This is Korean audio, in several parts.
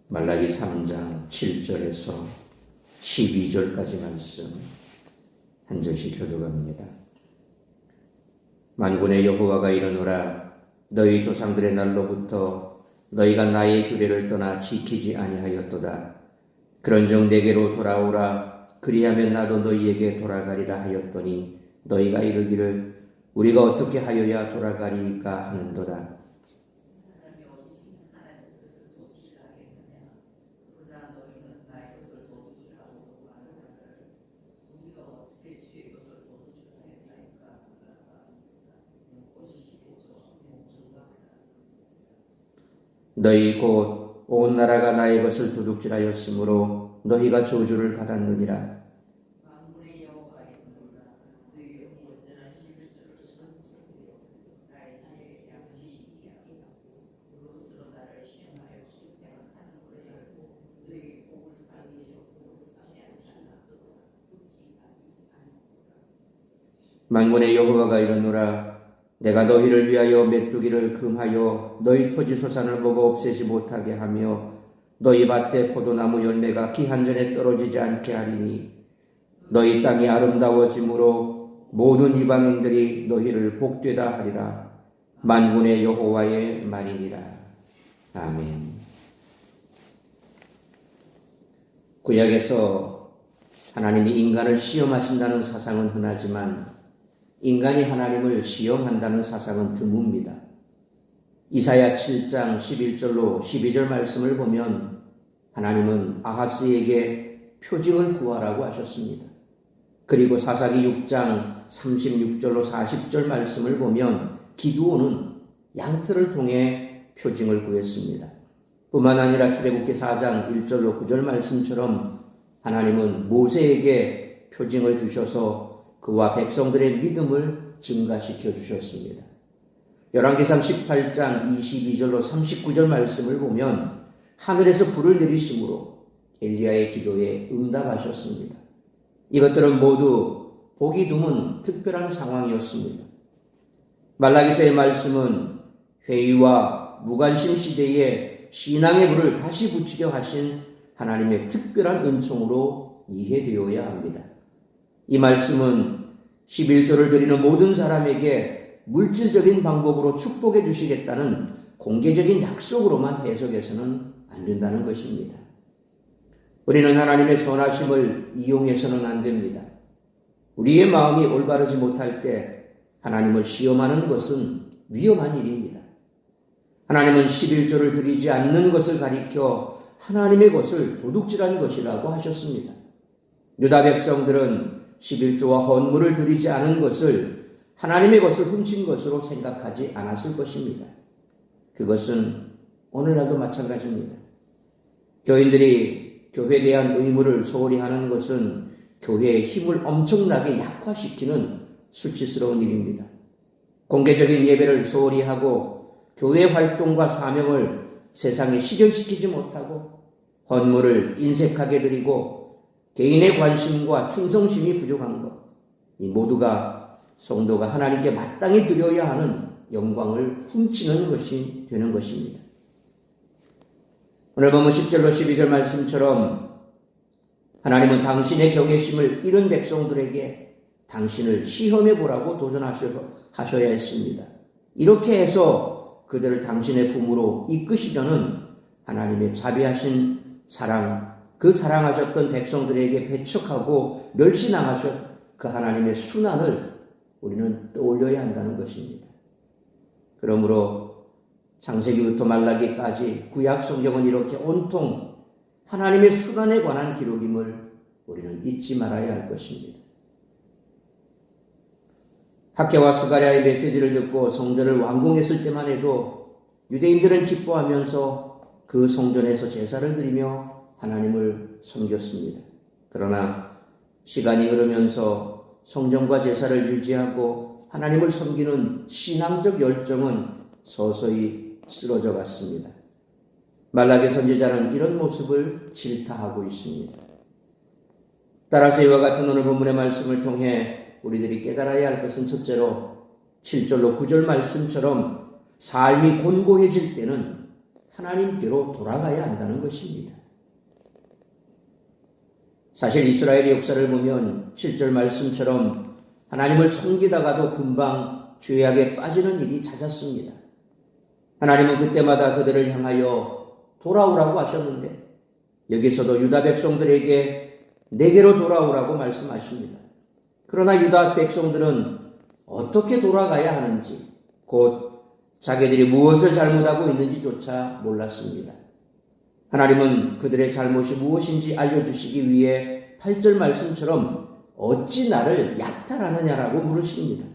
말라기 3장 7절에서 12절까지 말씀 한 절씩 교독합니다. 만군의 여호와가 이르노라. 너희 조상들의 날로부터 너희가 나의 규례를 떠나 지키지 아니하였도다. 그런즉 내게로 돌아오라. 그리하면 나도 너희에게 돌아가리라 하였더니 너희가 이르기를 우리가 어떻게 하여야 돌아가리까 하는도다. 너희 곧 온 나라가 나의 것을 도둑질하였으므로 너희가 저주를 받았느니라. 만군의 여호와가 이르노라. 내가 너희를 위하여 메뚜기를 금하여 너희 토지 소산을 먹어 없애지 못하게 하며 너희 밭에 포도나무 열매가 기한전에 떨어지지 않게 하리니 너희 땅이 아름다워짐으로 모든 이방인들이 너희를 복되다 하리라. 만군의 여호와의 말이니라. 아멘. 구약에서 하나님이 인간을 시험하신다는 사상은 흔하지만 인간이 하나님을 시험한다는 사상은 드뭅니다. 이사야 7장 11절로 12절 말씀을 보면 하나님은 아하스에게 표징을 구하라고 하셨습니다. 그리고 사사기 6장 36절로 40절 말씀을 보면 기드온은 양털을 통해 표징을 구했습니다. 뿐만 아니라 출애굽기 4장 1절로 9절 말씀처럼 하나님은 모세에게 표징을 주셔서 그와 백성들의 믿음을 증가시켜 주셨습니다. 열왕기상 18장 22절로 39절 말씀을 보면 하늘에서 불을 내리심으로 엘리야의 기도에 응답하셨습니다. 이것들은 모두 보기 드문 특별한 상황이었습니다. 말라기서의 말씀은 회의와 무관심 시대에 신앙의 불을 다시 붙이려 하신 하나님의 특별한 은총으로 이해되어야 합니다. 이 말씀은 11조를 드리는 모든 사람에게 물질적인 방법으로 축복해 주시겠다는 공개적인 약속으로만 해석해서는 안 된다는 것입니다. 우리는 하나님의 선하심을 이용해서는 안 됩니다. 우리의 마음이 올바르지 못할 때 하나님을 시험하는 것은 위험한 일입니다. 하나님은 11조를 드리지 않는 것을 가리켜 하나님의 것을 도둑질한 것이라고 하셨습니다. 유다 백성들은 11조와 헌물을 드리지 않은 것을 하나님의 것을 훔친 것으로 생각하지 않았을 것입니다. 그것은 오늘날도 마찬가지입니다. 교인들이 교회에 대한 의무를 소홀히 하는 것은 교회의 힘을 엄청나게 약화시키는 수치스러운 일입니다. 공개적인 예배를 소홀히 하고 교회 활동과 사명을 세상에 실현시키지 못하고 헌물을 인색하게 드리고 개인의 관심과 충성심이 부족한 것, 이 모두가 성도가 하나님께 마땅히 드려야 하는 영광을 훔치는 것이 되는 것입니다. 오늘 보면 10절로 12절 말씀처럼 하나님은 당신의 경외심을 잃은 백성들에게 당신을 시험해 보라고 도전하셔야 했습니다. 이렇게 해서 그들을 당신의 품으로 이끄시려는 하나님의 자비하신 사랑, 그 사랑하셨던 백성들에게 배척하고 멸시당하셨 그 하나님의 순환을 우리는 떠올려야 한다는 것입니다. 그러므로 창세기부터 말라기까지 구약 성경은 이렇게 온통 하나님의 순환에 관한 기록임을 우리는 잊지 말아야 할 것입니다. 학개와 스가랴의 메시지를 듣고 성전을 완공했을 때만 해도 유대인들은 기뻐하면서 그 성전에서 제사를 드리며 하나님을 섬겼습니다. 그러나 시간이 흐르면서 성전과 제사를 유지하고 하나님을 섬기는 신앙적 열정은 서서히 쓰러져 갔습니다. 말라기 선지자는 이런 모습을 질타하고 있습니다. 따라서 이와 같은 오늘 본문의 말씀을 통해 우리들이 깨달아야 할 것은 첫째로 7절로 9절 말씀처럼 삶이 곤고해질 때는 하나님께로 돌아가야 한다는 것입니다. 사실 이스라엘의 역사를 보면 7절 말씀처럼 하나님을 섬기다가도 금방 죄악에 빠지는 일이 잦았습니다. 하나님은 그때마다 그들을 향하여 돌아오라고 하셨는데 여기서도 유다 백성들에게 내게로 돌아오라고 말씀하십니다. 그러나 유다 백성들은 어떻게 돌아가야 하는지, 곧 자기들이 무엇을 잘못하고 있는지조차 몰랐습니다. 하나님은 그들의 잘못이 무엇인지 알려주시기 위해 8절 말씀처럼 어찌 나를 약탈하느냐라고 물으십니다.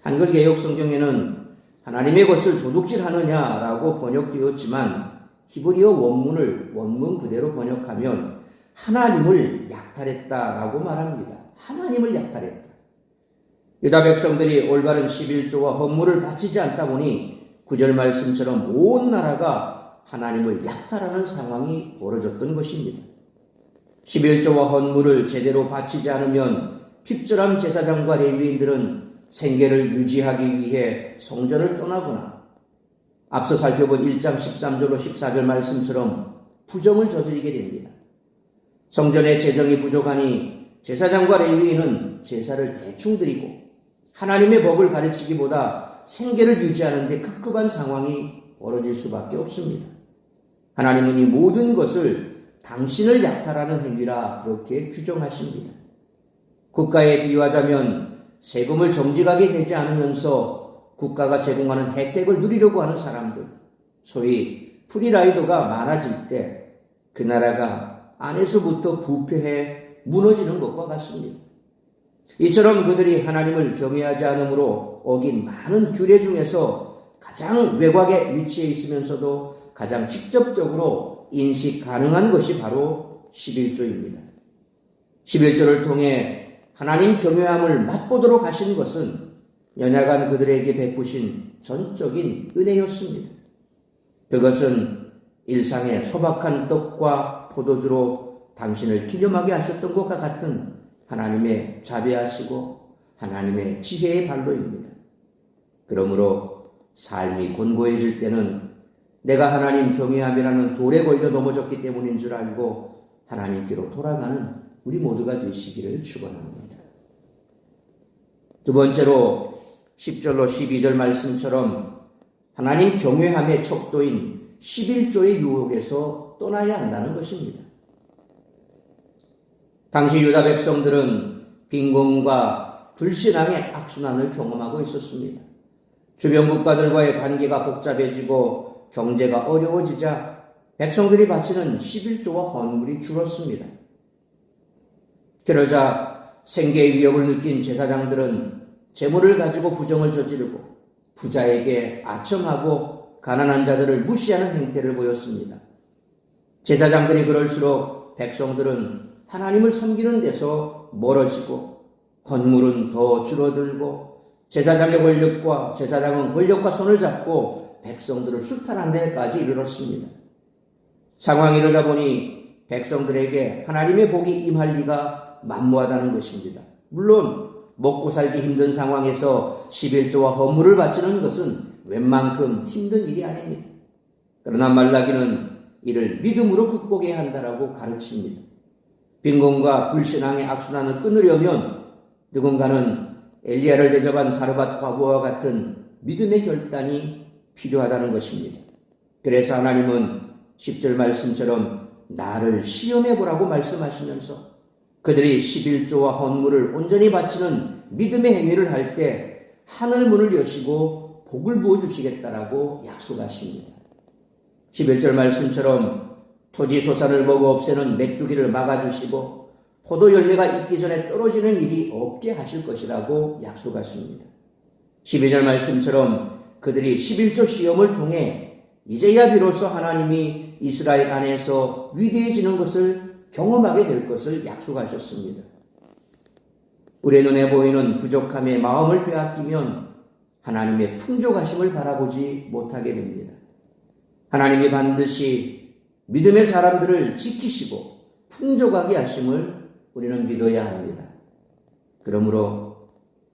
한글 개역 성경에는 하나님의 것을 도둑질하느냐라고 번역되었지만 히브리어 원문을 원문 그대로 번역하면 하나님을 약탈했다라고 말합니다. 하나님을 약탈했다. 유다 백성들이 올바른 11조와 헌물을 바치지 않다 보니 9절 말씀처럼 온 나라가 하나님을 약탈하는 상황이 벌어졌던 것입니다. 11조와 헌물을 제대로 바치지 않으면 핍절한 제사장과 레위인들은 생계를 유지하기 위해 성전을 떠나거나 앞서 살펴본 1장 13절로 14절 말씀처럼 부정을 저지르게 됩니다. 성전의 재정이 부족하니 제사장과 레위인은 제사를 대충 드리고 하나님의 법을 가르치기보다 생계를 유지하는 데 급급한 상황이 벌어질 수밖에 없습니다. 하나님은 이 모든 것을 당신을 약탈하는 행위라 그렇게 규정하십니다. 국가에 비유하자면 세금을 정직하게 내지 않으면서 국가가 제공하는 혜택을 누리려고 하는 사람들, 소위 프리라이더가 많아질 때 그 나라가 안에서부터 부패해 무너지는 것과 같습니다. 이처럼 그들이 하나님을 경외하지 않으므로 어긴 많은 규례 중에서 가장 외곽에 위치해 있으면서도 가장 직접적으로 인식 가능한 것이 바로 11조입니다. 11조를 통해 하나님 경외함을 맛보도록 하신 것은 연약한 그들에게 베푸신 전적인 은혜였습니다. 그것은 일상의 소박한 떡과 포도주로 당신을 기념하게 하셨던 것과 같은 하나님의 자비하시고 하나님의 지혜의 발로입니다. 그러므로 삶이 곤고해질 때는 내가 하나님 경외함이라는 돌에 걸려 넘어졌기 때문인 줄 알고 하나님께로 돌아가는 우리 모두가 되시기를 축원합니다. 두 번째로 10절로 12절 말씀처럼 하나님 경외함의 척도인 11조의 유혹에서 떠나야 한다는 것입니다. 당시 유다 백성들은 빈곤과 불신앙의 악순환을 경험하고 있었습니다. 주변 국가들과의 관계가 복잡해지고 경제가 어려워지자 백성들이 바치는 11조와 헌물이 줄었습니다. 그러자 생계의 위협을 느낀 제사장들은 재물을 가지고 부정을 저지르고 부자에게 아첨하고 가난한 자들을 무시하는 행태를 보였습니다. 제사장들이 그럴수록 백성들은 하나님을 섬기는 데서 멀어지고 헌물은 더 줄어들고 제사장의 권력과 제사장은 권력과 손을 잡고 백성들을 수탈한 데까지 이르렀습니다. 상황이 이러다 보니 백성들에게 하나님의 복이 임할 리가 만무하다는 것입니다. 물론 먹고 살기 힘든 상황에서 11조와 헌물을 바치는 것은 웬만큼 힘든 일이 아닙니다. 그러나 말라기는 이를 믿음으로 극복해야 한다라고 가르칩니다. 빈곤과 불신앙의 악순환을 끊으려면 누군가는 엘리야를 대접한 사르밧 과부와 같은 믿음의 결단이 필요하다는 것입니다. 그래서 하나님은 10절 말씀처럼 나를 시험해보라고 말씀하시면서 그들이 11조와 헌물을 온전히 바치는 믿음의 행위를 할 때 하늘 문을 여시고 복을 부어주시겠다라고 약속하십니다. 11절 말씀처럼 토지 소산을 먹어 없애는 메뚜기를 막아주시고 포도 열매가 익기 전에 떨어지는 일이 없게 하실 것이라고 약속하십니다. 12절 말씀처럼 그들이 11조 시험을 통해 이제야 비로소 하나님이 이스라엘 안에서 위대해지는 것을 경험하게 될 것을 약속하셨습니다. 우리 눈에 보이는 부족함에 마음을 빼앗기면 하나님의 풍족하심을 바라보지 못하게 됩니다. 하나님이 반드시 믿음의 사람들을 지키시고 풍족하게 하심을 우리는 믿어야 합니다. 그러므로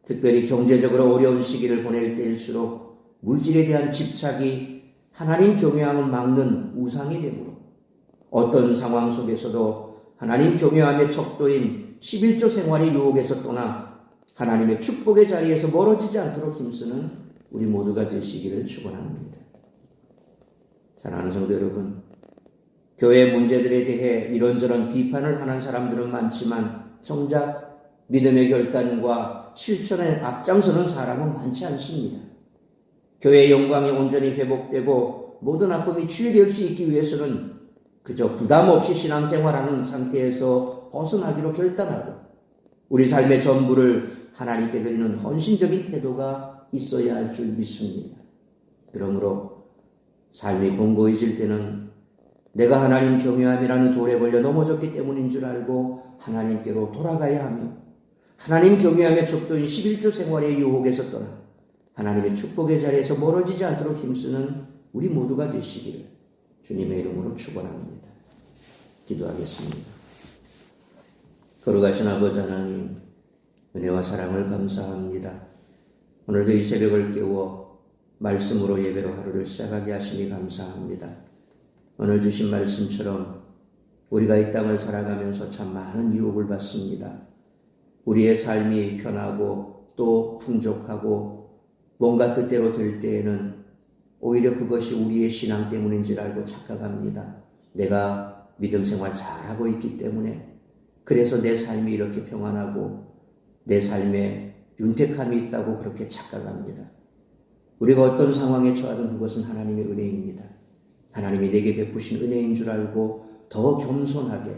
특별히 경제적으로 어려운 시기를 보낼 때일수록 물질에 대한 집착이 하나님 경외함을 막는 우상이 되므로 어떤 상황 속에서도 하나님 경외함의 척도인 11조 생활의 유혹에서 떠나 하나님의 축복의 자리에서 멀어지지 않도록 힘쓰는 우리 모두가 되시기를 축원합니다. 사랑하는 성도 여러분, 교회 문제들에 대해 이런저런 비판을 하는 사람들은 많지만 정작 믿음의 결단과 실천에 앞장서는 사람은 많지 않습니다. 교회의 영광이 온전히 회복되고 모든 아픔이 치유될 수 있기 위해서는 그저 부담 없이 신앙생활하는 상태에서 벗어나기로 결단하고 우리 삶의 전부를 하나님께 드리는 헌신적인 태도가 있어야 할 줄 믿습니다. 그러므로 삶이 공고해질 때는 내가 하나님 경외함이라는 돌에 걸려 넘어졌기 때문인 줄 알고 하나님께로 돌아가야 하며 하나님 경외함의 척도인 11조 생활의 유혹에서 떠나 하나님의 축복의 자리에서 멀어지지 않도록 힘쓰는 우리 모두가 되시기를 주님의 이름으로 축원합니다. 기도하겠습니다. 거룩하신 아버지 하나님, 은혜와 사랑을 감사합니다. 오늘도 이 새벽을 깨워 말씀으로 예배로 하루를 시작하게 하시니 감사합니다. 오늘 주신 말씀처럼 우리가 이 땅을 살아가면서 참 많은 유혹을 받습니다. 우리의 삶이 편하고 또 풍족하고 뭔가 뜻대로 될 때에는 오히려 그것이 우리의 신앙 때문인 줄 알고 착각합니다. 내가 믿음 생활 잘하고 있기 때문에 그래서 내 삶이 이렇게 평안하고 내 삶에 윤택함이 있다고 그렇게 착각합니다. 우리가 어떤 상황에 처하든 그것은 하나님의 은혜입니다. 하나님이 내게 베푸신 은혜인 줄 알고 더 겸손하게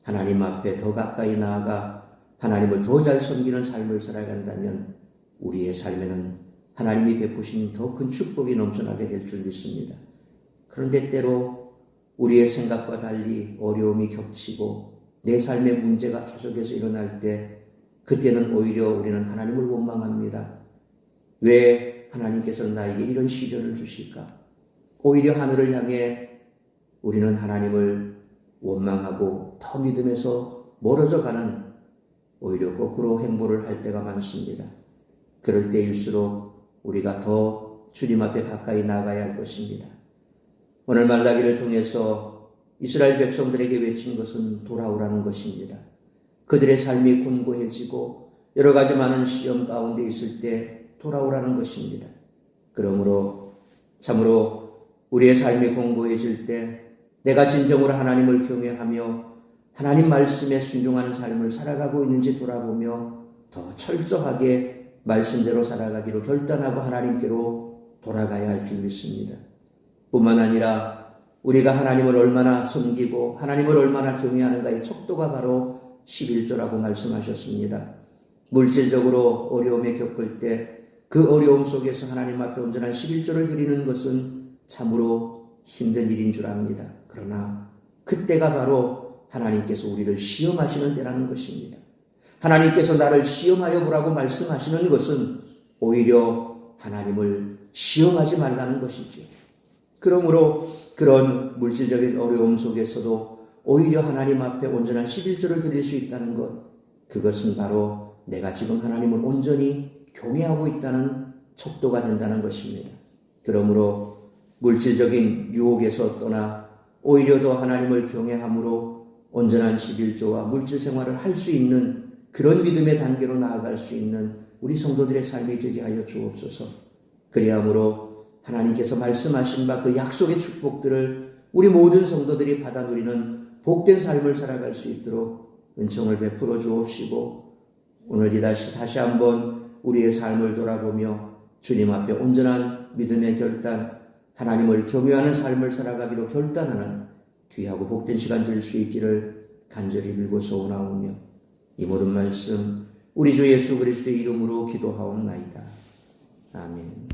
하나님 앞에 더 가까이 나아가 하나님을 더 잘 섬기는 삶을 살아간다면 우리의 삶에는 하나님이 베푸신 더 큰 축복이 넘쳐나게 될 줄 믿습니다. 그런데 때로 우리의 생각과 달리 어려움이 겹치고 내 삶의 문제가 계속해서 일어날 때 그때는 오히려 우리는 하나님을 원망합니다. 왜 하나님께서는 나에게 이런 시련을 주실까? 오히려 하늘을 향해 우리는 하나님을 원망하고 더 믿음에서 멀어져 가는 오히려 거꾸로 행보를 할 때가 많습니다. 그럴 때일수록 우리가 더 주님 앞에 가까이 나가야 할 것입니다. 오늘 말라기를 통해서 이스라엘 백성들에게 외친 것은 돌아오라는 것입니다. 그들의 삶이 곤고해지고 여러 가지 많은 시험 가운데 있을 때 돌아오라는 것입니다. 그러므로 참으로 우리의 삶이 공고해질 때 내가 진정으로 하나님을 경외하며 하나님 말씀에 순종하는 삶을 살아가고 있는지 돌아보며 더 철저하게 말씀대로 살아가기로 결단하고 하나님께로 돌아가야 할 줄 믿습니다. 뿐만 아니라 우리가 하나님을 얼마나 섬기고 하나님을 얼마나 경외하는가의 척도가 바로 11조라고 말씀하셨습니다. 물질적으로 어려움에 겪을 때 그 어려움 속에서 하나님 앞에 온전한 11조를 드리는 것은 참으로 힘든 일인 줄 압니다. 그러나 그때가 바로 하나님께서 우리를 시험하시는 때라는 것입니다. 하나님께서 나를 시험하여 보라고 말씀하시는 것은 오히려 하나님을 시험하지 말라는 것이죠. 그러므로 그런 물질적인 어려움 속에서도 오히려 하나님 앞에 온전한 11조를 드릴 수 있다는 것, 그것은 바로 내가 지금 하나님을 온전히 경외하고 있다는 척도가 된다는 것입니다. 그러므로 물질적인 유혹에서 떠나 오히려 더 하나님을 경외함으로 온전한 11조와 물질 생활을 할 수 있는 그런 믿음의 단계로 나아갈 수 있는 우리 성도들의 삶이 되게 하여 주옵소서. 그리함으로 하나님께서 말씀하신 바 그 약속의 축복들을 우리 모든 성도들이 받아 누리는 복된 삶을 살아갈 수 있도록 은총을 베풀어 주옵시고 오늘 다시 한번 우리의 삶을 돌아보며 주님 앞에 온전한 믿음의 결단, 하나님을 경외하는 삶을 살아가기로 결단하는 귀하고 복된 시간 될 수 있기를 간절히 빌고 소원하오며 이 모든 말씀 우리 주 예수 그리스도의 이름으로 기도하옵나이다. 아멘.